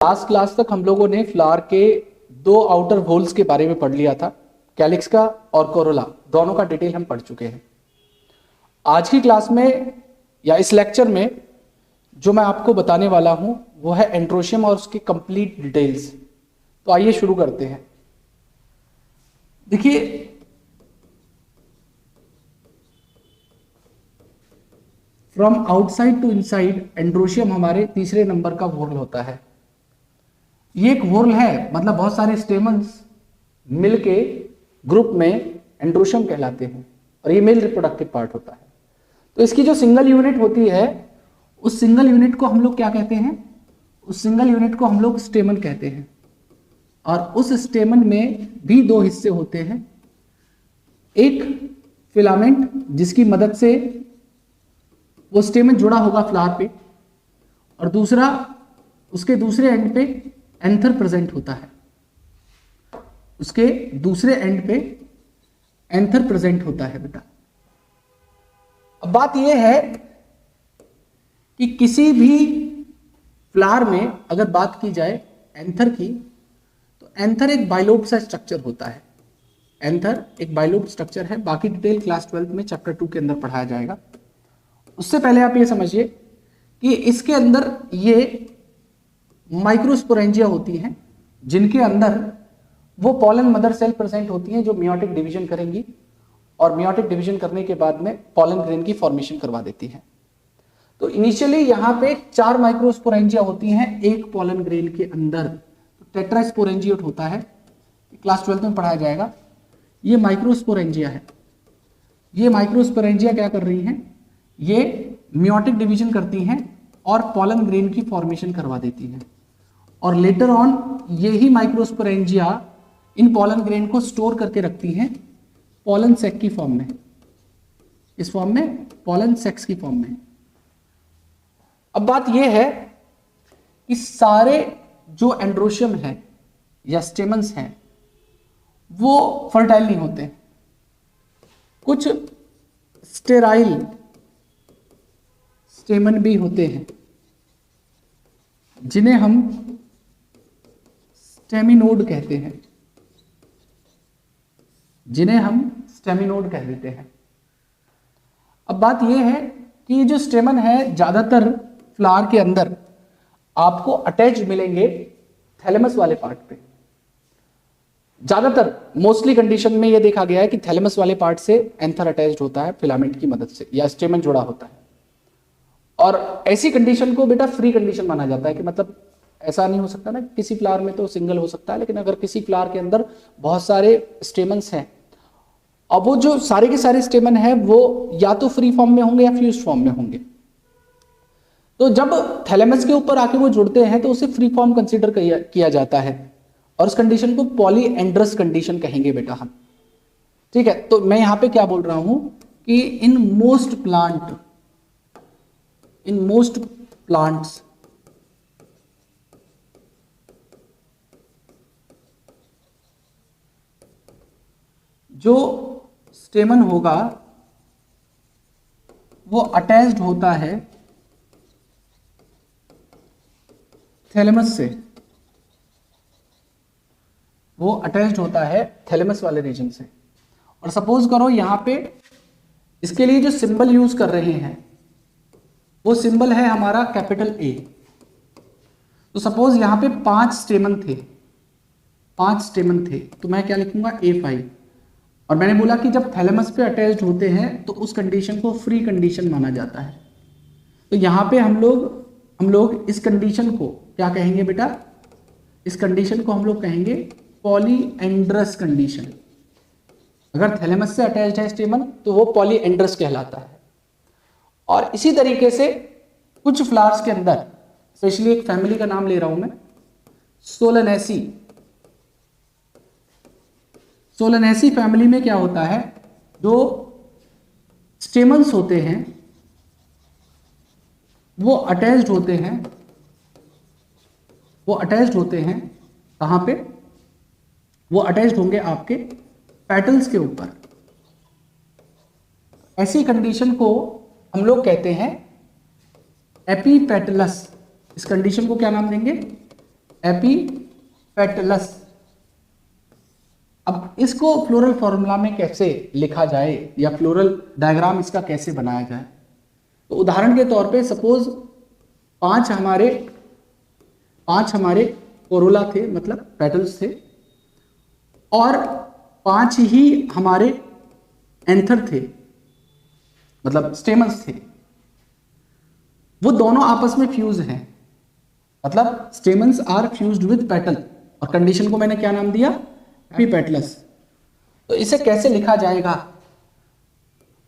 Last class तक हम लोगों ने फ्लावर के दो आउटर होल्स के बारे में पढ़ लिया था, कैलिक्स का और कोरोला, दोनों का डिटेल हम पढ़ चुके हैं। आज की क्लास में या इस लेक्चर में जो मैं आपको बताने वाला हूं वो है एंड्रोशियम और उसके कंप्लीट डिटेल्स। तो आइए शुरू करते हैं। देखिए, from outside to inside androecium हमारे तीसरे नंबर का व्हॉर्ल होता है। ये एक व्हॉर्ल है, मतलब बहुत सारे स्टेमन्स मिलके ग्रुप में एंड्रोशियम कहलाते हैं और ये मेल रिप्रोडक्टिव पार्ट होता है। तो इसकी जो सिंगल यूनिट होती है उस सिंगल यूनिट को हम लोग क्या कहते हैं? उस सिंगल यूनिट को हम लोग स्टेमन कहते हैं। और उस स्टेमन में भी दो हिस्से होते हैं, एक फिलामेंट जिसकी मदद से वो स्टेमन जुड़ा होगा फ्लावर पे, और दूसरा उसके दूसरे एंड पे एंथर प्रेजेंट होता है। उसके दूसरे एंड पे एंथर प्रेजेंट होता है बेटा। अब बात यह है कि किसी भी फ्लावर में अगर बात की जाए एंथर की, तो एंथर एक बाइलोब सा स्ट्रक्चर होता है। एंथर एक बाइलोब स्ट्रक्चर है। बाकी डिटेल क्लास 12 में चैप्टर 2 के अंदर पढ़ाया जाएगा। उससे पहले आप ये समझिए कि इसके अंदर ये माइक्रोस्पोरेंजिया होती हैं, जिनके अंदर वो पॉलन मदर सेल प्रेजेंट होती हैं जो मियोटिक डिवीजन करेंगी और मियोटिक डिवीजन करने के बाद में पॉलन ग्रेन की फॉर्मेशन करवा देती हैं। तो इनिशियली यहाँ पे 4 माइक्रोस्पोरेंजिया होती हैं एक पॉलन ग्रेन के अंदर। तो टेट्रास्पोरेंजिएट होता है, क्लास 12 में पढ़ाया जाएगा। ये माइक्रोस्पोरेंजिया है। ये माइक्रोस्पोरेंजिया क्या कर रही हैं? ये मियोटिक डिवीजन करती हैं और पॉलन ग्रेन की फॉर्मेशन करवा देती हैं। और लेटर ऑन यही माइक्रोस्पोरेंजिया इन पॉलन ग्रेन को स्टोर करके रखती हैं पॉलन सैक की फॉर्म में, इस फॉर्म में पॉलन सैक्स की फॉर्म में। अब बात यह है कि सारे जो एंड्रोशियम है या स्टेमन्स हैं वो फर्टाइल नहीं होते। कुछ स्टेराइल स्टेमन भी होते हैं जिन्हें हम स्टेमिनोड कहते हैं, जिन्हें हम स्टेमिनोड कह देते हैं। अब बात यह है कि ये जो स्टेमन है ज्यादातर फ्लावर के अंदर आपको अटैच मिलेंगे थैलेमस वाले पार्ट पे। ज्यादातर मोस्टली कंडीशन में यह देखा गया है कि थैलेमस वाले पार्ट से एंथर अटैच्ड होता है फिलामेंट की मदद से, या स्टेमन जुड़ा होता है। और ऐसी कंडीशन को बेटा फ्री कंडीशन माना जाता है कि मतलब ऐसा नहीं हो सकता ना, किसी फ्लावर में तो सिंगल हो सकता है, लेकिन अगर किसी फ्लावर के अंदर बहुत सारे स्टेमन्स हैं, अब वो जो सारे के सारे स्टेमन है वो या तो फ्री फॉर्म में होंगे या फ्यूज फॉर्म में होंगे। तो जब थैलेमस के ऊपर आके वो जुड़ते हैं तो उसे फ्री फॉर्म कंसीडर किया जाता है और उस कंडीशन को पॉलीएंड्रस कंडीशन कहेंगे बेटा हम। ठीक है, तो मैं यहां पे क्या बोल रहा हूं कि इन मोस्ट प्लांट्स जो स्टेमन होगा वो अटैच्ड होता है थैलेमस से, वो अटैच्ड होता है थैलेमस वाले रीजन से। और सपोज करो यहां पे इसके लिए जो सिंबल यूज कर रहे हैं वो सिंबल है हमारा कैपिटल ए। तो सपोज यहां पे 5 स्टेमन थे, तो मैं क्या लिखूंगा? A5। और मैंने बोला कि जब थैलेमस पे अटैच्ड होते हैं तो उस कंडीशन को फ्री कंडीशन माना जाता है। तो यहां पे हम लोग इस कंडीशन को क्या कहेंगे बेटा? इस कंडीशन को हम लोग कहेंगे पॉलीएंड्रस कंडीशन। अगर थैलेमस से अटैच्ड है स्टेमन तो वो पॉलीएंड्रस कहलाता है। और इसी तरीके से कुछ फ्लावर्स के अंदर, स्पेशली एक फैमिली का नाम ले रहा हूं मैं, सोलनेसी फैमिली में क्या होता है? जो स्टेमन्स होते हैं वो अटैच्ड होते हैं कहां पे? वो अटैच्ड होंगे आपके पेटल्स के ऊपर। ऐसी कंडीशन को हम लोग कहते हैं एपीपेटलस। इस कंडीशन को क्या नाम देंगे? एपीपेटलस। अब इसको फ्लोरल फॉर्मूला में कैसे लिखा जाए या फ्लोरल डायग्राम इसका कैसे बनाया जाए, तो उदाहरण के तौर पे सपोज पांच हमारे कोरोला थे, मतलब पेटल्स थे, और 5 ही हमारे एंथर थे, मतलब स्टेमन्स थे। वो दोनों आपस में फ्यूज हैं, मतलब stamens are fused with petal, और कंडीशन को मैंने क्या नाम दिया, एपीपेटलस। तो इसे कैसे लिखा जाएगा,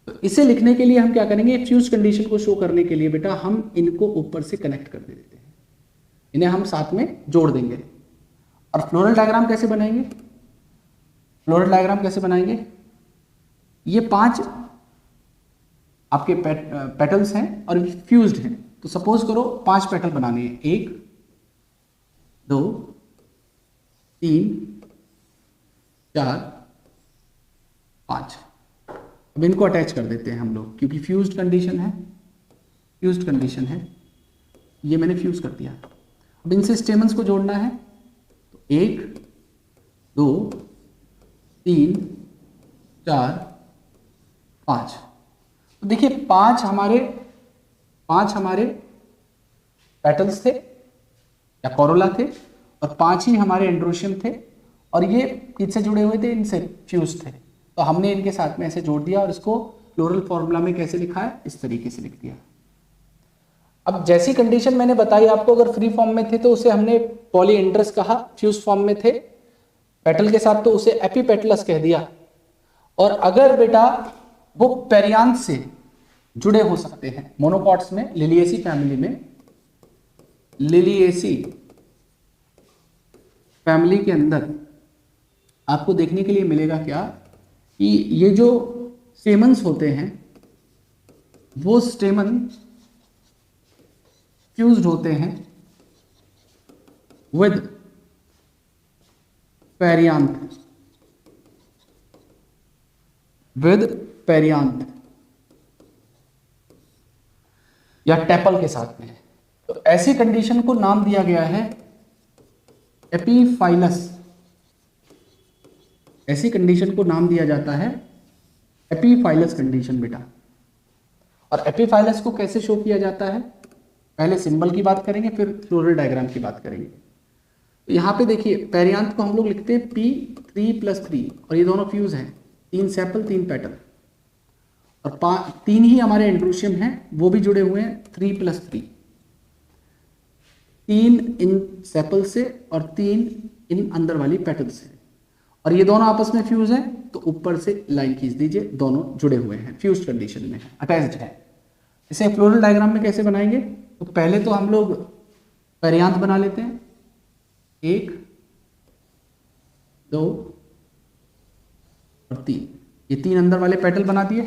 तो इसे लिखने के लिए हम क्या करेंगे, फ्यूज कंडीशन को शो करने के लिए बेटा हम इनको ऊपर से कनेक्ट कर देते हैं, इन्हें हम साथ में जोड़ देंगे। और फ्लोरल डायग्राम कैसे बनाएंगे, फ्लोरल डायग्राम कैसे बनाएंगे, ये 5 आपके पेटल्स हैं और फ्यूज्ड हैं, तो सपोज करो 5 पेटल बनाने हैं, 1 2 3 4 5। अब इनको अटैच कर देते हैं हम लोग, क्योंकि फ्यूज्ड कंडीशन है, ये मैंने फ्यूज कर दिया। अब इनसे स्टेमन्स को जोड़ना है, तो 1 2 3 4 5। तो देखिए 5 हमारे पेटल्स थे या कोरोला थे, और 5 ही हमारे एंड्रोशियम थे, और ये किससे जुड़े हुए थे, इनसे फ्यूज थे। तो हमने इनके साथ में ऐसे जोड़ दिया, और इसको फ्लोरल फॉर्मूला में कैसे लिखा है, इस तरीके से लिख दिया। अब जैसी कंडीशन मैंने बताई आपको, अगर फ्री फॉर्म में थे तो उसे हमने पॉलीएंड्रस कहा, फ्यूज फॉर्म में थे पेटल के साथ तो उसे एपीपेटलस कह दिया। और अगर बेटा वो पेरियांथ से जुड़े हो सकते हैं, मोनोकॉट्स में, लिलिएसी फैमिली में, लिलिएसी फैमिली के अंदर आपको देखने के लिए मिलेगा क्या, कि ये जो स्टेमन्स होते हैं वो स्टेमन फ्यूज्ड होते हैं विद पेरियांथ, या टेपल के साथ में। तो ऐसी कंडीशन को नाम दिया गया है एपीफाइलस। ऐसी कंडीशन को नाम दिया जाता है एपीफाइलस कंडीशन बेटा। और एपीफाइलस को कैसे शो किया जाता है, पहले सिंबल की बात करेंगे, फिर फ्लोरल डायग्राम की बात करेंगे। तो यहाँ पे देखिए पेरियांथ को हम लोग लिखते हैं P3+3, और ये दोनों फ्यूज हैं, 3 सेपल 3 पेटल, और 3 ही हमारे एंड्रोशियम हैं, वो भी जुड़े हुए हैं 3+3, 3 इन सेपल से और 3 इन अंदर वाली पेटल से, और ये दोनों आपस में फ्यूज हैं। तो ऊपर से लाइन खींच दीजिए, दोनों जुड़े हुए हैं, फ्यूज कंडीशन में अटैच्ड है। इसे फ्लोरल डायग्राम में कैसे बनाएंगे, तो पहले तो हम लोग पेरियांथ बना लेते हैं, 1 2 और 3, ये 3 अंदर वाले पेटल बना दिए,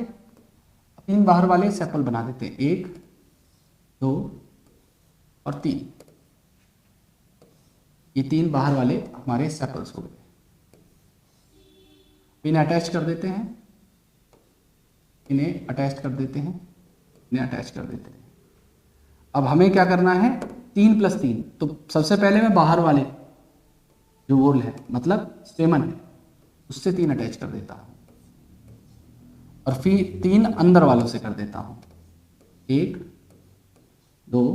3 बाहर वाले सेपल बना देते हैं, 1 2 और 3, ये 3 बाहर वाले हमारे सेपल्स हो गए। इन्हें अटैच कर देते हैं, इन्हें अटैच कर देते हैं, इन्हें अटैच कर देते हैं। अब हमें क्या करना है, 3+3, तो सबसे पहले मैं बाहर वाले जो वोल है, मतलब स्टेमन है, उससे 3 अटैच कर देता हूं, और फिर 3 अंदर वालों से कर देता हूं, 1 2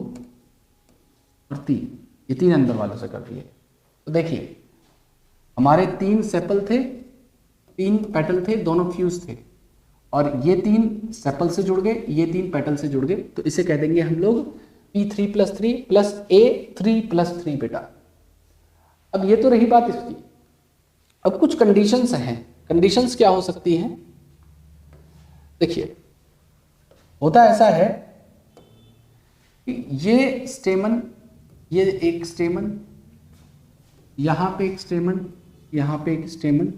और 3, ये 3 अंदर वालों से कर दिए। तो देखिए हमारे 3 सेपल थे, 3 पेटल थे, दोनों फ्यूज थे, और ये 3 सेपल से जुड़ गए, ये 3 पेटल से जुड़ गए, तो इसे कह देंगे हम लोग P3+3 प्लस A3+3 बेटा। अब ये तो रही बात इसकी। अब कुछ कंडीशंस हैं, कंडीशंस क्या हो सकती हैं, देखिए होता ऐसा है कि ये स्टेमन, ये एक स्टेमन, यहाँ पे एक स्टेमन, यहाँ पे एक स्टेमन,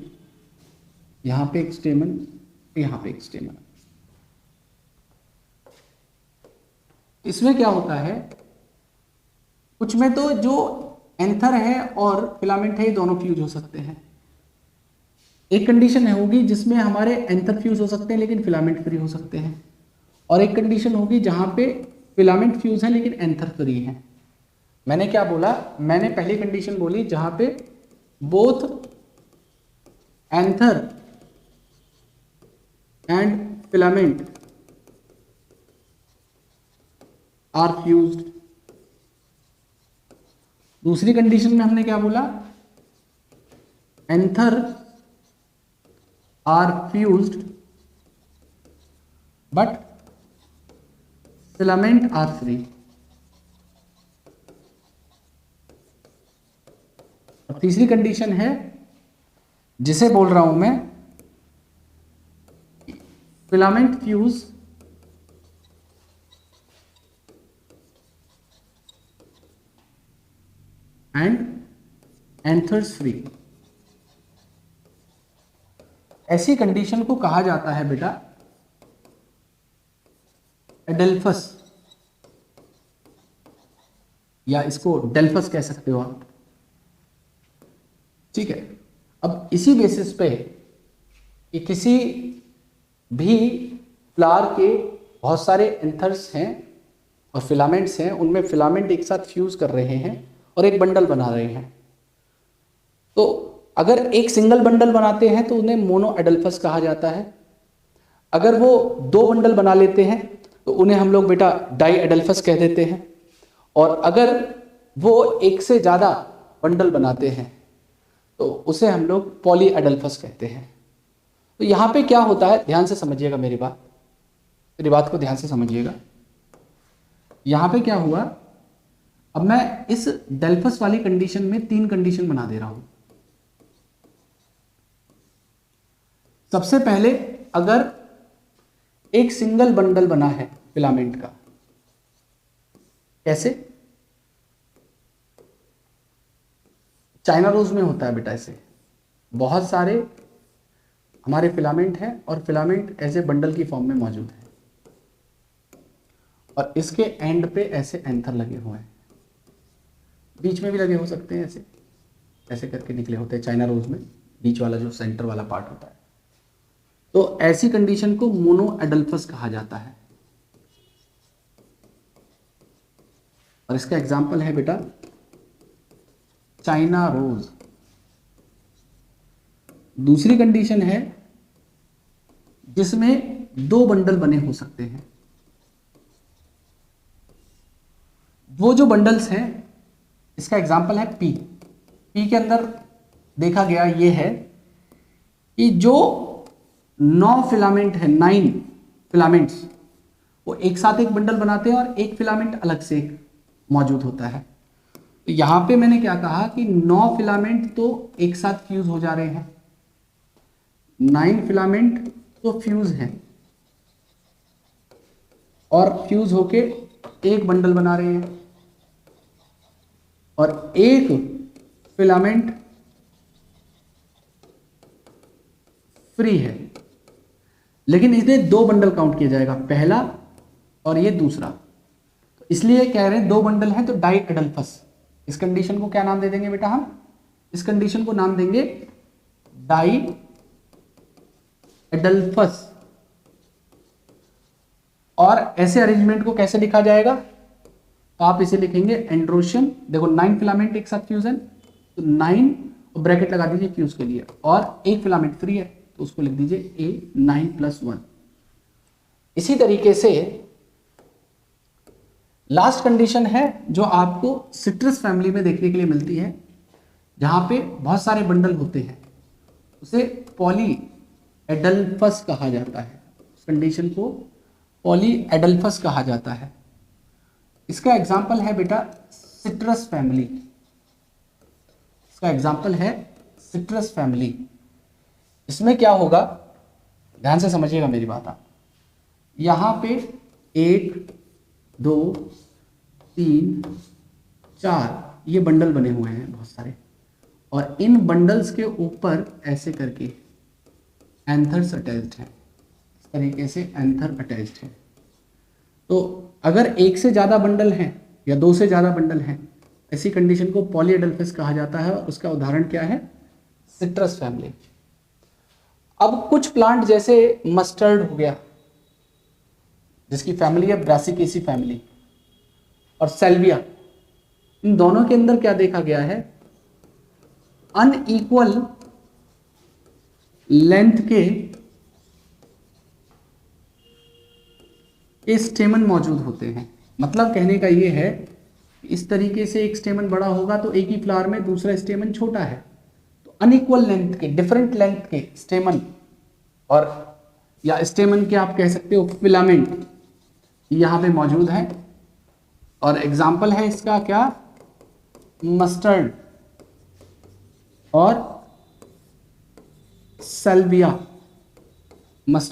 यहाँ पे एक स्टेमन, यहाँ पे एक स्टेमन। इसमें क्या होता है, कुछ में तो जो एंथर है और फिलामेंट है ये दोनों फ्यूज हो सकते हैं। एक कंडीशन होगी जिसमें हमारे एंथर फ्यूज हो सकते हैं लेकिन फिलामेंट फ्री हो सकते हैं, और एक कंडीशन होगी जहां पे फिलामेंट फ्यूज है लेकिन एंथर फ्री है। मैंने क्या बोला, मैंने पहली कंडीशन बोली जहां पे both anther and filament are fused. दूसरी कंडीशन में हमने क्या बोला, anther are fused but filament are free. और तीसरी कंडीशन है जिसे बोल रहा हूं मैं filament fuse and anthers free. ऐसी कंडीशन को कहा जाता है बेटा एडेल्फस, या इसको डेल्फस कह सकते हो आप। ठीक है, अब इसी बेसिस पे कि किसी भी फ्लावर के बहुत सारे एंथर्स हैं और फिलामेंट्स हैं, उनमें फिलामेंट एक साथ फ्यूज कर रहे हैं और एक बंडल बना रहे हैं। तो अगर एक सिंगल बंडल बनाते हैं तो उन्हें मोनो एडल्फस कहा जाता है। अगर वो दो बंडल बना लेते हैं तो उन्हें हम लोग बेटा डाई एडल्फस कह देते हैं। और अगर वो एक से ज़्यादा बंडल बनाते हैं तो उसे हम लोग पॉली एडल्फस कहते हैं। तो यहाँ पे क्या होता है, ध्यान से समझिएगा मेरी बात को ध्यान से समझिएगा। यहाँ पे क्या हुआ, अब मैं इस डेल्फस वाली कंडीशन में 3 कंडीशन बना दे रहा हूं। सबसे पहले अगर एक सिंगल बंडल बना है फिलामेंट का, कैसे, चाइना रोज में होता है बेटा। ऐसे बहुत सारे हमारे फिलामेंट हैं और फिलामेंट ऐसे बंडल की फॉर्म में मौजूद है और इसके एंड पे ऐसे एंथर लगे हुए हैं, बीच में भी लगे हो सकते हैं, ऐसे ऐसे करके निकले होते हैं चाइना रोज में, बीच वाला जो सेंटर वाला पार्ट होता है। तो ऐसी कंडीशन को मोनो एडल्फस कहा जाता है। और इसका एग्जाम्पल है बेटा चाइना रोज। दूसरी कंडीशन है जिसमें 2 बंडल बने हो सकते हैं। वो जो बंडल्स हैं, इसका एग्जाम्पल है पी। पी के अंदर देखा गया ये है कि जो 9 फिलामेंट है, 9 फिलामेंट्स, वो एक साथ एक बंडल बनाते हैं और एक फिलामेंट अलग से मौजूद होता है। तो यहां पे मैंने क्या कहा कि 9 फिलामेंट तो एक साथ फ्यूज हो जा रहे हैं, 9 फिलामेंट तो फ्यूज हैं और फ्यूज होके एक बंडल बना रहे हैं, और एक फिलामेंट फ्री है, लेकिन इसमें 2 बंडल काउंट किया जाएगा, पहला और ये दूसरा। तो इसलिए कह रहे हैं 2 बंडल हैं तो डाई एडल्फस। इस कंडीशन को क्या नाम दे देंगे बेटा हम, इस कंडीशन को नाम देंगे डाई एडल्फस। और ऐसे अरेंजमेंट को कैसे लिखा जाएगा, तो आप इसे लिखेंगे एंड्रोशियम। देखो 9 फिलामेंट एक साथ फ्यूजन, तो 9 ब्रैकेट लगा दीजिए फ्यूज के लिए, और एक फिलामेंट फ्री है तो उसको लिख दीजिए ए 9+1। इसी तरीके से लास्ट कंडीशन है जो आपको सिट्रस फैमिली में देखने के लिए मिलती है, जहां पे बहुत सारे बंडल होते हैं, उसे पॉली एडल्फस कहा जाता है। उस कंडीशन को पॉली एडल्फस कहा जाता है। इसका एग्जाम्पल है बेटा सिट्रस फैमिली। इसका एग्जाम्पल है सिट्रस फैमिली। इसमें क्या होगा, ध्यान से समझिएगा मेरी बात आप। यहां पे 1 2 3 4 ये बंडल बने हुए हैं बहुत सारे, और इन बंडल्स के ऊपर ऐसे करके एंथर्स अटैच्ड हैं। इस तरीके से एंथर अटैच्ड है। तो अगर एक से ज़्यादा बंडल हैं या 2 से ज़्यादा बंडल हैं, ऐसी कंडीशन को पॉलीएडल्फस कहा जाता है। और उसका उदाहरण क्या है, सिट्रस फैमिली। अब कुछ प्लांट जैसे मस्टर्ड हो गया, जिसकी फैमिली है ब्रासिकेसी फैमिली, और सेल्विया, इन दोनों के अंदर क्या देखा गया है, अनइक्वल लेंथ के स्टेमन मौजूद होते हैं। मतलब कहने का ये है, इस तरीके से एक स्टेमन बड़ा होगा तो एक ही फ्लावर में दूसरा स्टेमन छोटा है। तो अनइक्वल लेंथ के, डिफरेंट लेंथ के स्टेमन, और या स्टेमन के आप कह सकते हो फिलामेंट, यहां पे मौजूद है। और एग्जाम्पल है इसका क्या, मस्टर्ड और सल्विया। मस्टर्ड